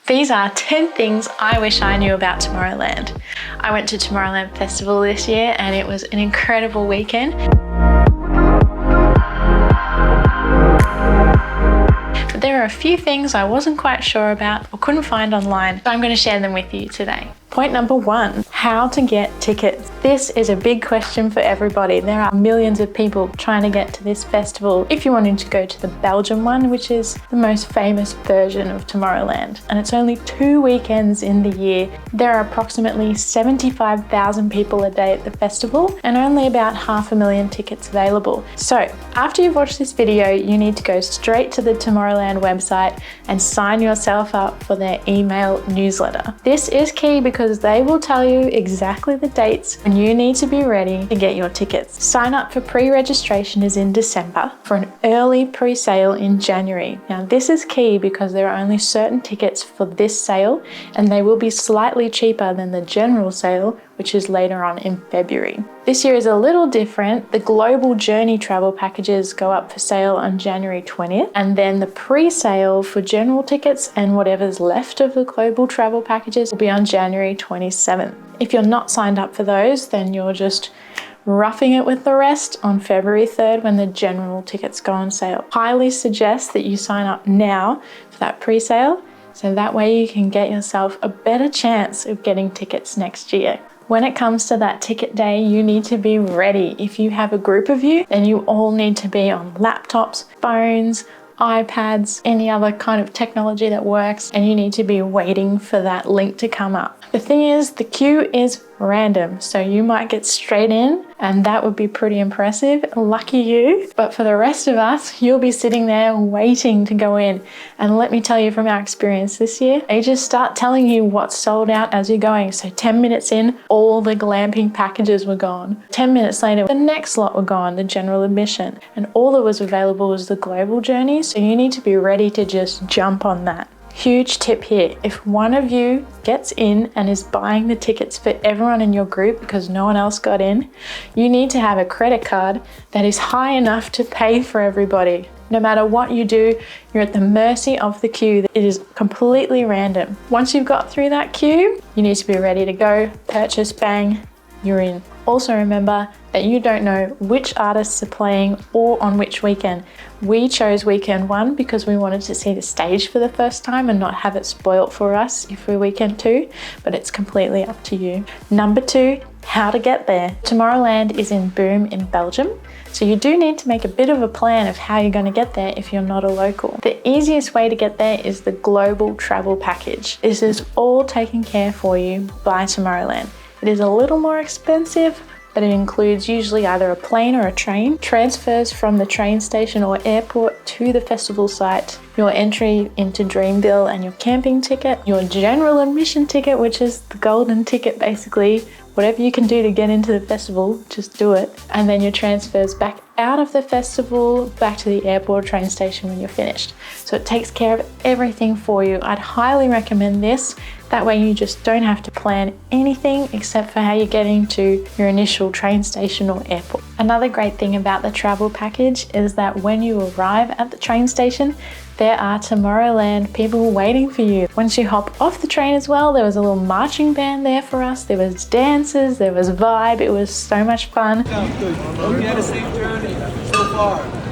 These are 10 things I wish I knew about Tomorrowland. I went to Tomorrowland Festival this year and it was an incredible weekend. But there are a few things I wasn't quite sure about or couldn't find online, so I'm going to share them with you today. Point number 1, how to get tickets. This is a big question for everybody. There are millions of people trying to get to this festival. If you're wanting to go to the Belgium one, which is the most famous version of Tomorrowland, and it's only 2 weekends in the year, there are approximately 75,000 people a day at the festival and only about 500,000 tickets available. So after you've watched this video, you need to go straight to the Tomorrowland website and sign yourself up for their email newsletter. This is key because they will tell you exactly the dates when you need to be ready to get your tickets. Sign up for pre-registration is in December, for an early pre-sale in January. Now this is key because there are only certain tickets for this sale and they will be slightly cheaper than the general sale, which is later on in February. This year is a little different. The global journey travel packages go up for sale on January 20th, and then the pre-sale for general tickets and whatever's left of the global travel packages will be on January 27th. If you're not signed up for those, then you're just roughing it with the rest on February 3rd when the general tickets go on sale. Highly suggest that you sign up now for that pre-sale, so that way you can get yourself a better chance of getting tickets next year. When it comes to that ticket day, you need to be ready. If you have a group of you, then you all need to be on laptops, phones, iPads, any other kind of technology that works, and you need to be waiting for that link to come up. The thing is, the queue is random, so you might get straight in and that would be pretty impressive. Lucky you. But for the rest of us, you'll be sitting there waiting to go in. And let me tell you from our experience this year, they just start telling you what's sold out as you're going. So 10 minutes in, all the glamping packages were gone. 10 minutes later, the next lot were gone, the general admission. And all that was available was the global journey. So you need to be ready to just jump on that. Huge tip here, if one of you gets in and is buying the tickets for everyone in your group because no one else got in, you need to have a credit card that is high enough to pay for everybody. No matter what you do, you're at the mercy of the queue. It is completely random. Once you've got through that queue, you need to be ready to go, purchase, bang, you're in. Also remember that you don't know which artists are playing or on which weekend. We chose weekend 1 because we wanted to see the stage for the first time and not have it spoilt for us if we're weekend 2, but it's completely up to you. Number 2, how to get there. Tomorrowland is in Boom in Belgium, so you do need to make a bit of a plan of how you're going to get there if you're not a local. The easiest way to get there is the global travel package. This is all taken care for you by Tomorrowland. It is a little more expensive, but it includes usually either a plane or a train, transfers from the train station or airport to the festival site, your entry into Dreamville and your camping ticket, your general admission ticket, which is the golden ticket basically. Whatever you can do to get into the festival, just do it. And then your transfers back out of the festival, back to the airport or train station when you're finished. So it takes care of everything for you. I'd highly recommend this. That way you just don't have to plan anything except for how you're getting to your initial train station or airport. Another great thing about the travel package is that when you arrive at the train station, there are Tomorrowland people waiting for you. Once you hop off the train as well, there was a little marching band there for us. There was dances, there was vibe. It was so much fun. Sounds good. We had a safe journey so far.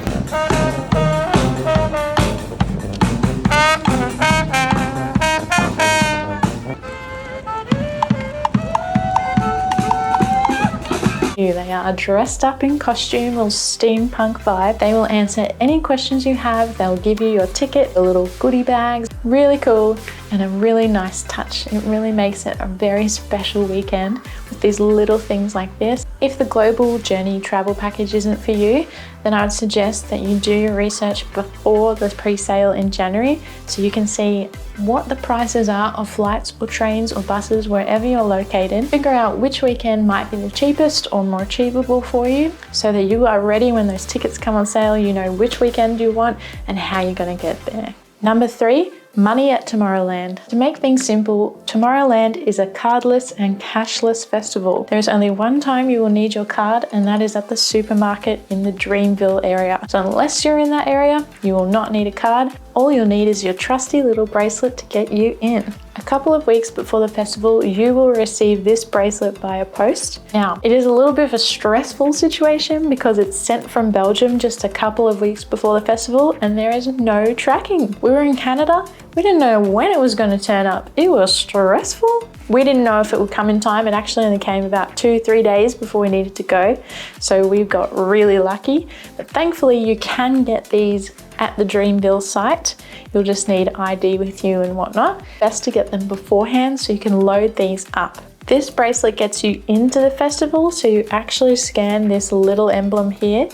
They are dressed up in costume, little steampunk vibe. They will answer any questions you have. They'll give you your ticket, the little goodie bags. Really cool and a really nice touch. It really makes it a very special weekend with these little things like this. If the global journey travel package isn't for you, then I would suggest that you do your research before the pre-sale in January so you can see what the prices are of flights or trains or buses wherever you're located. Figure out which weekend might be the cheapest or more achievable for you so that you are ready when those tickets come on sale. You know which weekend you want and how you're going to get there. Number 3, money at Tomorrowland. To make things simple, Tomorrowland is a cardless and cashless festival. There is only one time you will need your card, and that is at the supermarket in the Dreamville area. So unless you're in that area, you will not need a card. all you'll need is your trusty little bracelet to get you in. A couple of weeks before the festival, you will receive this bracelet via post. Now, it is a little bit of a stressful situation because it's sent from Belgium just a couple of weeks before the festival and there is no tracking. We were in Canada, we didn't know when it was going to turn up. It was stressful. We didn't know if it would come in time. It actually only came about 2-3 days before we needed to go. So we got really lucky, but thankfully you can get these at the Dreamville site. You'll just need ID with you and whatnot. Best to get them beforehand so you can load these up. This bracelet gets you into the festival, so you actually scan this little emblem here.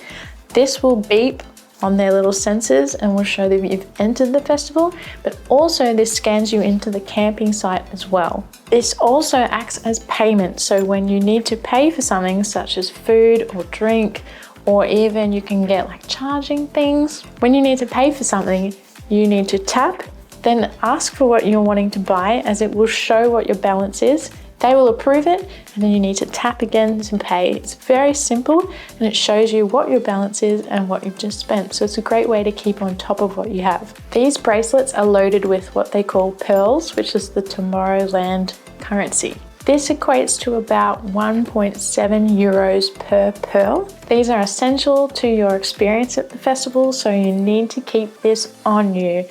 This will beep on their little sensors and will show that you've entered the festival, but also this scans you into the camping site as well. This also acts as payment, so when you need to pay for something such as food or drink, or even you can get like charging things. When you need to pay for something, you need to tap, then ask for what you're wanting to buy as it will show what your balance is. They will approve it and then you need to tap again to pay. It's very simple and it shows you what your balance is and what you've just spent. So it's a great way to keep on top of what you have. These bracelets are loaded with what they call pearls, which is the Tomorrowland currency. This equates to about 1.7 euros per pearl. These are essential to your experience at the festival, so you need to keep this on you.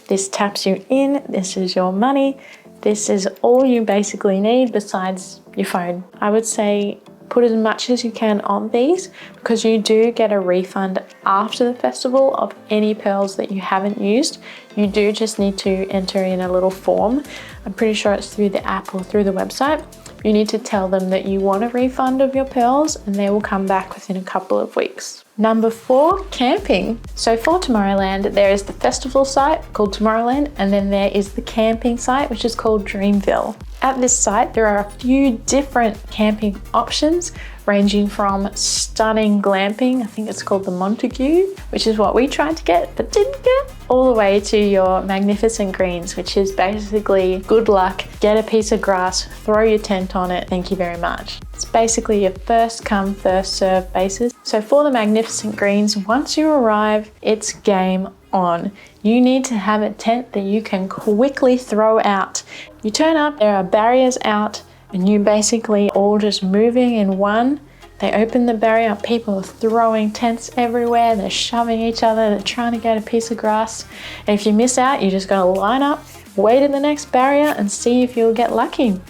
This taps you in, this is your money. This is all you basically need besides your phone. I would say put as much as you can on these because you do get a refund after the festival of any pearls that you haven't used. You do just need to enter in a little form. I'm pretty sure it's through the app or through the website. You need to tell them that you want a refund of your pearls and they will come back within a couple of weeks. Number 4, camping. So for Tomorrowland, there is the festival site called Tomorrowland, and then there is the camping site, which is called Dreamville. At this site, there are a few different camping options, ranging from stunning glamping, I think it's called the Montague, which is what we tried to get but didn't get, all the way to your magnificent greens, which is basically good luck, get a piece of grass, throw your tent on it, thank you very much. It's basically your first come, first serve basis. So for the magnificent greens, once you arrive, it's game on. You need to have a tent that you can quickly throw out. You turn up, there are barriers out, and you basically all just moving in one. They open the barrier, people are throwing tents everywhere, they're shoving each other, they're trying to get a piece of grass. And if you miss out, you just gotta line up, wait at the next barrier and see if you'll get lucky.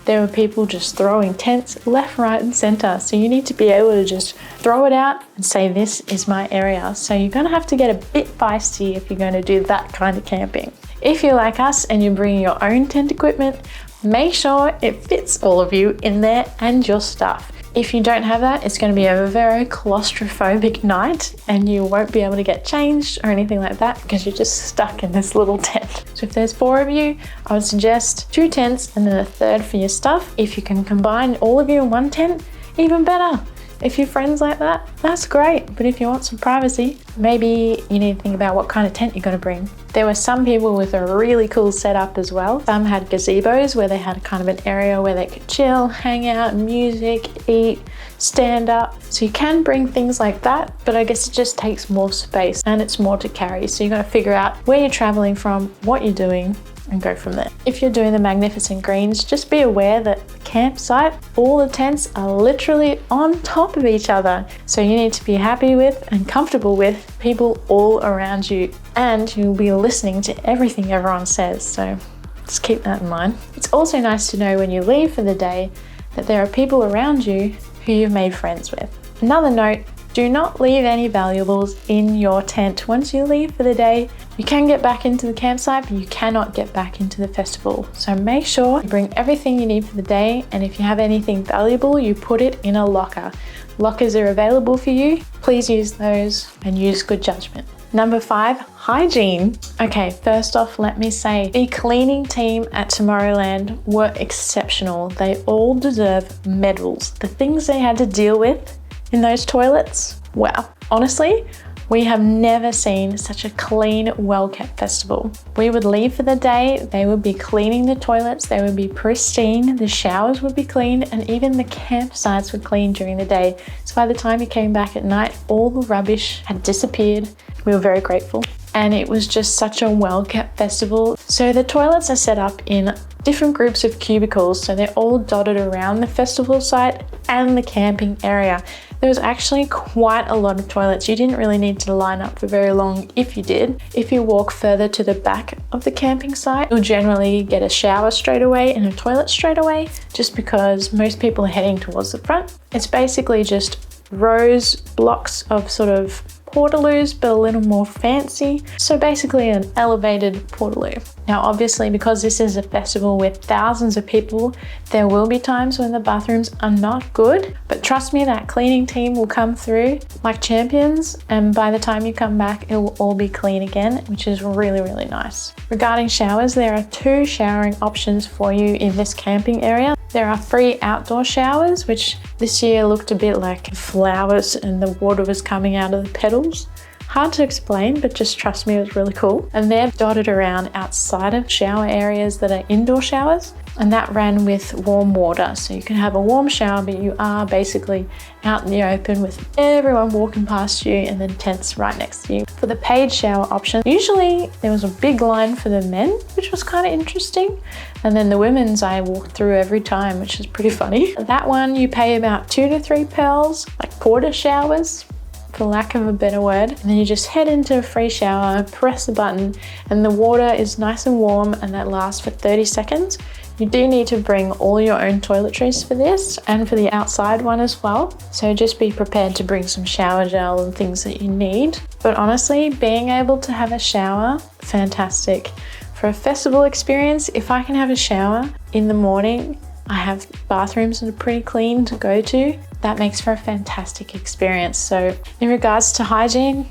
There were people just throwing tents left, right and center. So you need to be able to just throw it out and say, this is my area. So you're gonna have to get a bit feisty if you're gonna do that kind of camping. If you're like us and you're bringing your own tent equipment, make sure it fits all of you in there and your stuff. If you don't have that, it's going to be a very claustrophobic night and you won't be able to get changed or anything like that because you're just stuck in this little tent. So if there's 4 of you, I would suggest 2 tents and then a third for your stuff. If you can combine all of you in one tent, even better. If you're friends like that, that's great. But if you want some privacy, maybe you need to think about what kind of tent you're going to bring. There were some people with a really cool setup as well. Some had gazebos where they had kind of an area where they could chill, hang out, music, eat, stand up. So you can bring things like that, but I guess it just takes more space and it's more to carry. So you got to figure out where you're traveling from, what you're doing, and go from there. If you're doing the magnificent greens, just be aware that the campsite, all the tents are literally on top of each other. So you need to be happy with and comfortable with people all around you, and you'll be listening to everything everyone says. So just keep that in mind. It's also nice to know when you leave for the day that there are people around you who you've made friends with. Another note, do not leave any valuables in your tent. Once you leave for the day, you can get back into the campsite, but you cannot get back into the festival. So make sure you bring everything you need for the day, and if you have anything valuable, you put it in a locker. Lockers are available for you. Please use those and use good judgment. Number 5, hygiene. Okay, first off, let me say the cleaning team at Tomorrowland were exceptional. They all deserve medals. The things they had to deal with in those toilets, wow. Honestly, we have never seen such a clean, well-kept festival. We would leave for the day, they would be cleaning the toilets, they would be pristine, the showers would be clean, and even the campsites were clean during the day. So by the time you came back at night, all the rubbish had disappeared. We were very grateful. and it was just such a well-kept festival. So the toilets are set up in different groups of cubicles, so they're all dotted around the festival site and the camping area. There was actually quite a lot of toilets. You didn't really need to line up for very long if you did. If you walk further to the back of the camping site, you'll generally get a shower straight away and a toilet straight away, just because most people are heading towards the front. It's basically just rows, blocks of sort of portaloos, but a little more fancy. So basically an elevated portaloo. Now obviously, because this is a festival with thousands of people, there will be times when the bathrooms are not good, but trust me, that cleaning team will come through like champions, and by the time you come back, it will all be clean again, which is really, really nice. Regarding showers, there are 2 showering options for you in this camping area. There are free outdoor showers, which this year looked a bit like flowers and the water was coming out of the petals. Hard to explain, but just trust me, it was really cool. And they're dotted around outside of shower areas that are indoor showers, and that ran with warm water. So you can have a warm shower, but you are basically out in the open with everyone walking past you and then tents right next to you. For the paid shower option, usually there was a big line for the men, which was kind of interesting. And then the women's I walked through every time, which is pretty funny. That one you pay about 2 to 3 pearls, like porter showers, for lack of a better word. And then you just head into a free shower, press the button, and the water is nice and warm, and that lasts for 30 seconds. You do need to bring all your own toiletries for this and for the outside one as well. So just be prepared to bring some shower gel and things that you need. But honestly, being able to have a shower, fantastic. For a festival experience, if I can have a shower in the morning, I have bathrooms that are pretty clean to go to. That makes for a fantastic experience. So in regards to hygiene,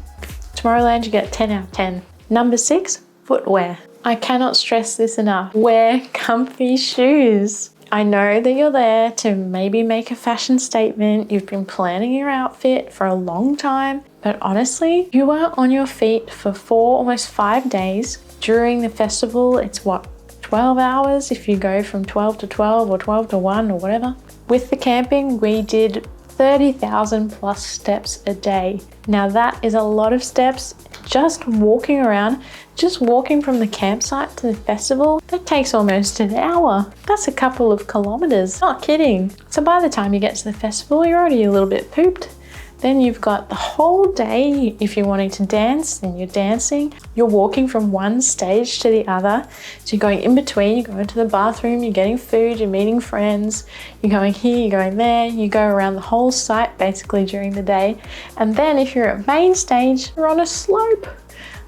Tomorrowland, you get 10 out of 10. Number 6, footwear. I cannot stress this enough. Wear comfy shoes. I know that you're there to maybe make a fashion statement. You've been planning your outfit for a long time, but honestly, you are on your feet for 4, almost 5 days. During the festival, it's what, 12 hours if you go from 12 to 12 or 12 to 1 or whatever. With the camping, we did 30,000 plus steps a day. Now that is a lot of steps. Just walking around, just walking from the campsite to the festival, that takes almost an hour. That's a couple of kilometers, not kidding. So by the time you get to the festival, you're already a little bit pooped. Then you've got the whole day. If you're wanting to dance, then you're dancing. You're walking from one stage to the other. So you're going in between, you're going to the bathroom, you're getting food, you're meeting friends, you're going here, you're going there. You go around the whole site basically during the day. And then if you're at main stage, you're on a slope,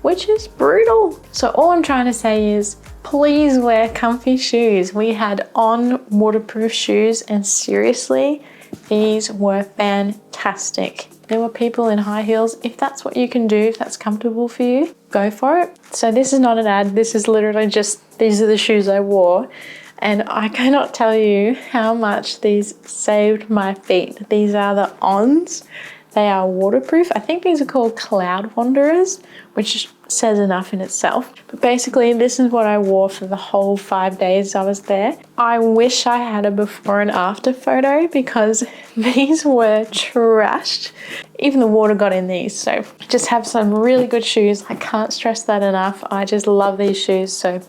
which is brutal. So all I'm trying to say is, please wear comfy shoes. We had on waterproof shoes, and seriously, these were fantastic. There were people in high heels. If that's what you can do, if that's comfortable for you, go for it. So this is not an ad. This is literally just, these are the shoes I wore. And I cannot tell you how much these saved my feet. These are the Ons. They are waterproof. I think these are called Cloud Wanderers, which says enough in itself. But basically, this is what I wore for the whole 5 days I was there. I wish I had a before and after photo because these were trashed. Even the water got in these. So just have some really good shoes. I can't stress that enough. I just love these shoes. So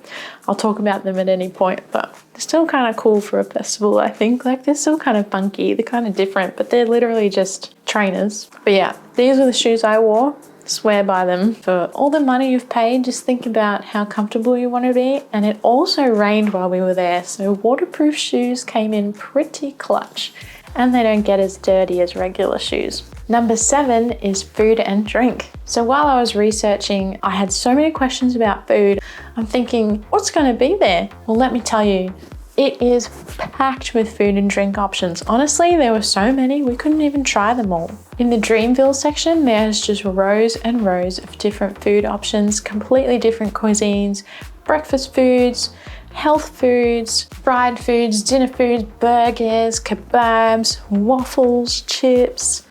I'll talk about them at any point, but they're still kind of cool for a festival, I think. Like, they're still kind of funky. They're kind of different, but they're literally just trainers. But yeah, these are the shoes I wore. Swear by them. For all the money you've paid, just think about how comfortable you want to be. And it also rained while we were there, so waterproof shoes came in pretty clutch, and they don't get as dirty as regular shoes. Number 7 is food and drink. So while I was researching, I had so many questions about food. I'm thinking, what's going to be there? Well, let me tell you, it is packed with food and drink options. Honestly, there were so many, we couldn't even try them all. In the Dreamville section, there's just rows and rows of different food options, completely different cuisines, breakfast foods, health foods, fried foods, dinner foods, burgers, kebabs, waffles, chips.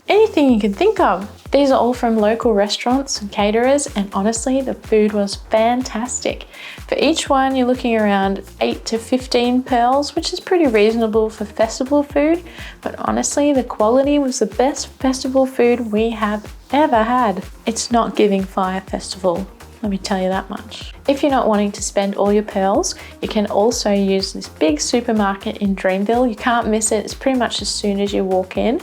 anything you can think of. These are all from local restaurants and caterers, and honestly, the food was fantastic. For each one, you're looking around 8 to 15 pearls, which is pretty reasonable for festival food, but honestly, the quality was the best festival food we have ever had. It's not giving Fire Festival, let me tell you that much. If you're not wanting to spend all your pearls, you can also use this big supermarket in Dreamville. You can't miss it. It's pretty much as soon as you walk in,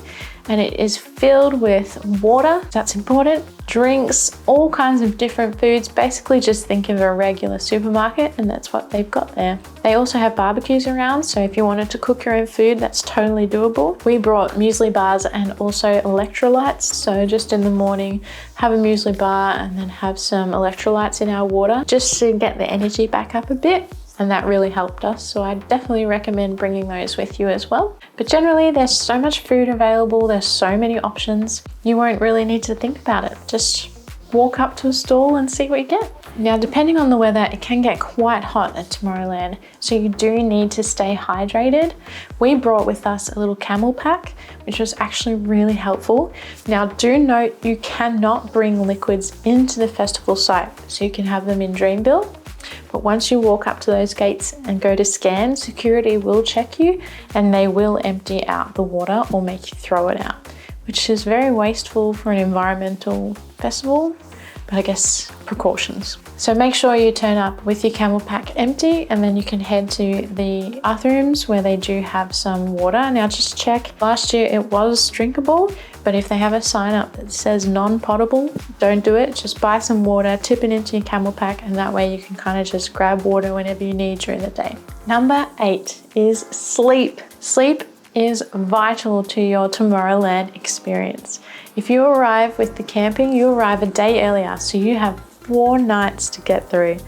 and it is filled with water, that's important, drinks, all kinds of different foods. Basically just think of a regular supermarket, and that's what they've got there. They also have barbecues around, so if you wanted to cook your own food, that's totally doable. We brought muesli bars and also electrolytes, so just in the morning have a muesli bar and then have some electrolytes in our water just to get the energy back up a bit. And that really helped us, so I definitely recommend bringing those with you as well. But generally, there's so much food available, there's so many options, you won't really need to think about it. Just walk up to a stall and see what you get. Now, depending on the weather, it can get quite hot at Tomorrowland, so you do need to stay hydrated. We brought with us a little camel pack, which was actually really helpful. Now, do note you cannot bring liquids into the festival site, so you can have them in Dreamville. But once you walk up to those gates and go to scan, security will check you and they will empty out the water or make you throw it out, which is very wasteful for an environmental festival, but I guess precautions. So make sure you turn up with your camel pack empty, and then you can head to the bathrooms where they do have some water. Now just check, last year it was drinkable, but if they have a sign up that says non-potable, don't do it. Just buy some water, tip it into your camel pack, and that way you can kind of just grab water whenever you need during the day. Number 8 is sleep. Sleep is vital to your Tomorrowland experience. If you arrive with the camping, you arrive a day earlier, so you have 4 nights to get through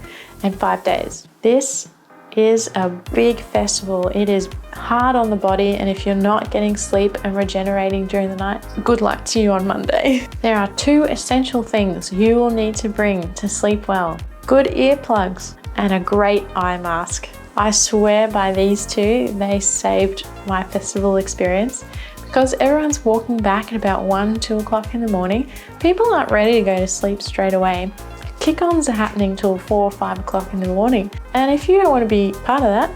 and 5 days. This is a big festival. It is hard on the body, and if you're not getting sleep and regenerating during the night, good luck to you on Monday. There are 2 essential things you will need to bring to sleep well: good earplugs and a great eye mask. I swear by these 2, they saved my festival experience, because everyone's walking back at about 1, 2 o'clock in the morning. People aren't ready to go to sleep straight away. Kick-ons are happening till 4 or 5 o'clock in the morning. And if you don't want to be part of that,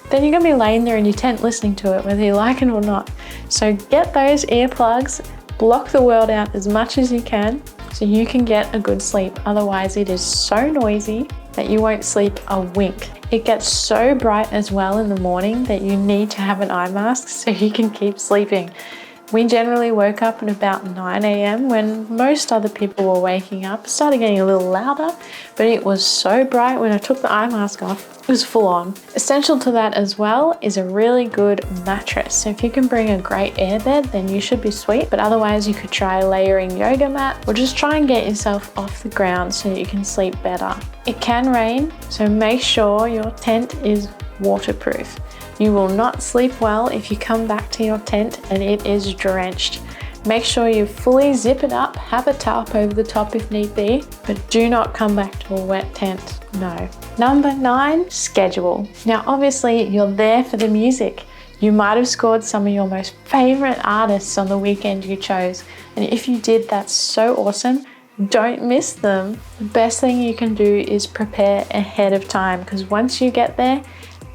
then you're going to be laying there in your tent listening to it, whether you like it or not. So get those earplugs, block the world out as much as you can so you can get a good sleep. Otherwise, it is so noisy that you won't sleep a wink. It gets so bright as well in the morning that you need to have an eye mask so you can keep sleeping. We generally woke up at about 9 a.m. when most other people were waking up. It started getting a little louder, but it was so bright when I took the eye mask off. It was full on. Essential to that as well is a really good mattress. So if you can bring a great airbed, then you should be sweet. But otherwise, you could try layering yoga mat, or just try and get yourself off the ground so that you can sleep better. It can rain, so make sure your tent is waterproof. You will not sleep well if you come back to your tent and it is drenched. Make sure you fully zip it up, have a tarp over the top if need be, but do not come back to a wet tent, no. Number 9, schedule. Now obviously you're there for the music. You might have scored some of your most favorite artists on the weekend you chose, and if you did, that's so awesome. Don't miss them. The best thing you can do is prepare ahead of time, because once you get there,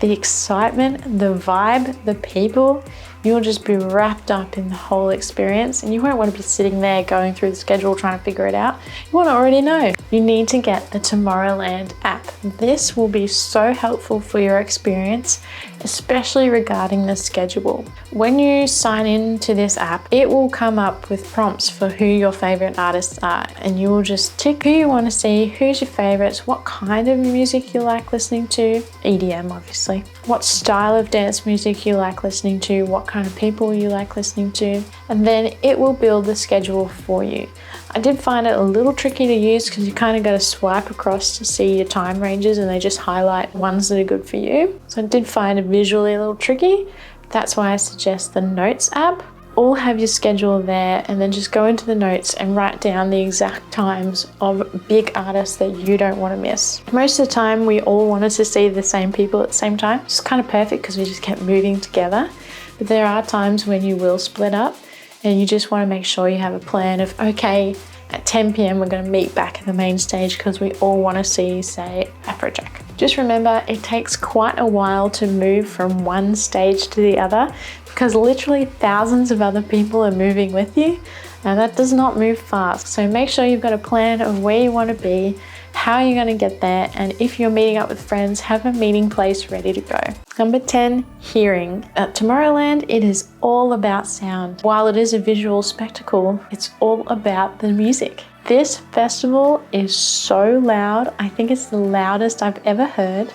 the excitement, the vibe, the people, you'll just be wrapped up in the whole experience, and you won't want to be sitting there going through the schedule trying to figure it out. You want to already know. You need to get the Tomorrowland app. This will be so helpful for your experience, especially regarding the schedule. When you sign into this app, it will come up with prompts for who your favorite artists are, and you will just tick who you want to see, who's your favorites, what kind of music you like listening to, EDM obviously, what style of dance music you like listening to, what kind of people you like listening to, and then it will build the schedule for you. I did find it a little tricky to use because you kind of got to swipe across to see your time ranges, and they just highlight ones that are good for you. So I did find it visually a little tricky. That's why I suggest the Notes app. All have your schedule there, and then just go into the notes and write down the exact times of big artists that you don't want to miss. Most of the time we all wanted to see the same people at the same time. It's kind of perfect because we just kept moving together. But there are times when you will split up. and you just want to make sure you have a plan of, okay, at 10 p.m. we're going to meet back at the main stage because we all want to see, say, Afrojack. Just remember, it takes quite a while to move from one stage to the other because literally thousands of other people are moving with you, and that does not move fast. So make sure you've got a plan of where you want to be, how you're going to get there, and if you're meeting up with friends, have a meeting place ready to go. Number 10, hearing. At Tomorrowland, it is all about sound. While it is a visual spectacle, it's all about the music. This festival is so loud. I think it's the loudest I've ever heard,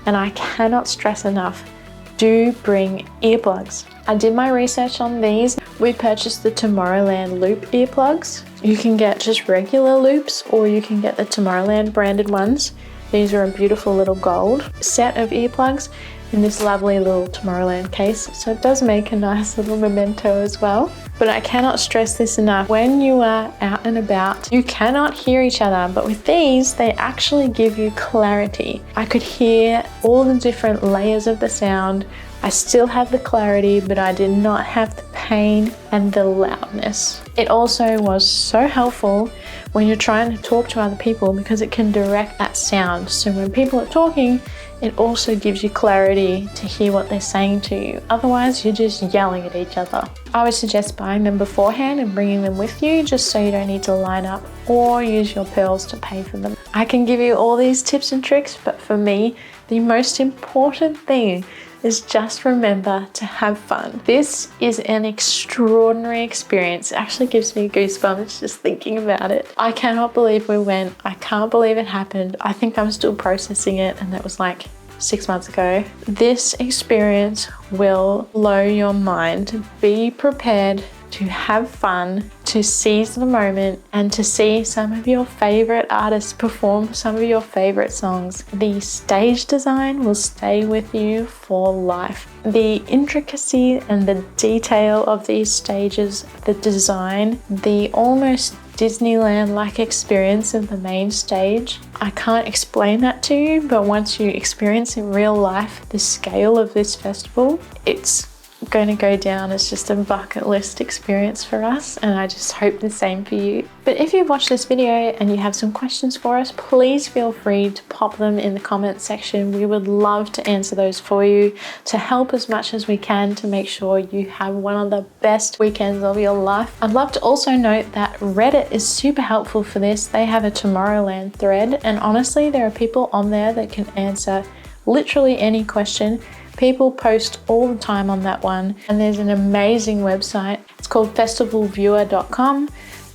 and I cannot stress enough, do bring earplugs. I did my research on these. We purchased the Tomorrowland loop earplugs. You can get just regular loops, or you can get the Tomorrowland branded ones. These are a beautiful little gold set of earplugs in this lovely little Tomorrowland case. So it does make a nice little memento as well. But I cannot stress this enough. When you are out and about, you cannot hear each other, but with these, they actually give you clarity. I could hear all the different layers of the sound. I still have the clarity, but I did not have the pain and the loudness. It also was so helpful when you're trying to talk to other people because it can direct that sound. So when people are talking, it also gives you clarity to hear what they're saying to you. Otherwise, you're just yelling at each other. I would suggest buying them beforehand and bringing them with you just so you don't need to line up or use your pearls to pay for them. I can give you all these tips and tricks, but for me, the most important thing is just remember to have fun. This is an extraordinary experience. It actually gives me goosebumps just thinking about it. I cannot believe we went. I can't believe it happened. I think I'm still processing it, and that was like 6 months ago. This experience will blow your mind. Be prepared to have fun, to seize the moment, and to see some of your favorite artists perform some of your favorite songs. The stage design will stay with you for life. The intricacy and the detail of these stages, the design, the almost Disneyland-like experience of the main stage. I can't explain that to you, but once you experience in real life the scale of this festival, it's going to go down as just a bucket list experience for us, and I just hope the same for you. But if you've watched this video and you have some questions for us, please feel free to pop them in the comments section. We would love to answer those for you, to help as much as we can to make sure you have one of the best weekends of your life. I'd love to also note that Reddit is super helpful for this. They have a Tomorrowland thread, and honestly, there are people on there that can answer literally any question. People post all the time on that one, and there's an amazing website. It's called festivalviewer.com.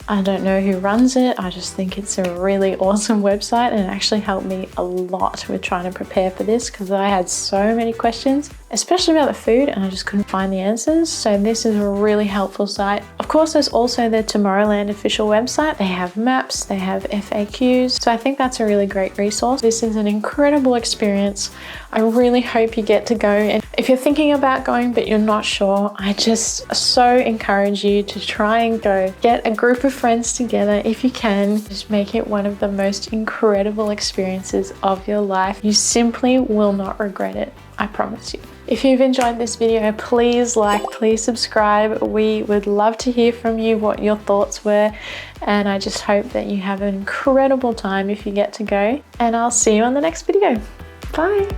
I don't know who runs it. I just think it's a really awesome website, and it actually helped me a lot with trying to prepare for this because I had so many questions, especially about the food, and I just couldn't find the answers. So this is a really helpful site. Of course, there's also the Tomorrowland official website. They have maps, they have FAQs. So I think that's a really great resource. This is an incredible experience. I really hope you get to go. And if you're thinking about going but you're not sure, I just so encourage you to try and go. Get a group of friends together if you can. Just make it one of the most incredible experiences of your life. You simply will not regret it. I promise you. If you've enjoyed this video, please like, please subscribe. We would love to hear from you what your thoughts were, and I just hope that you have an incredible time if you get to go, and I'll see you on the next video. Bye.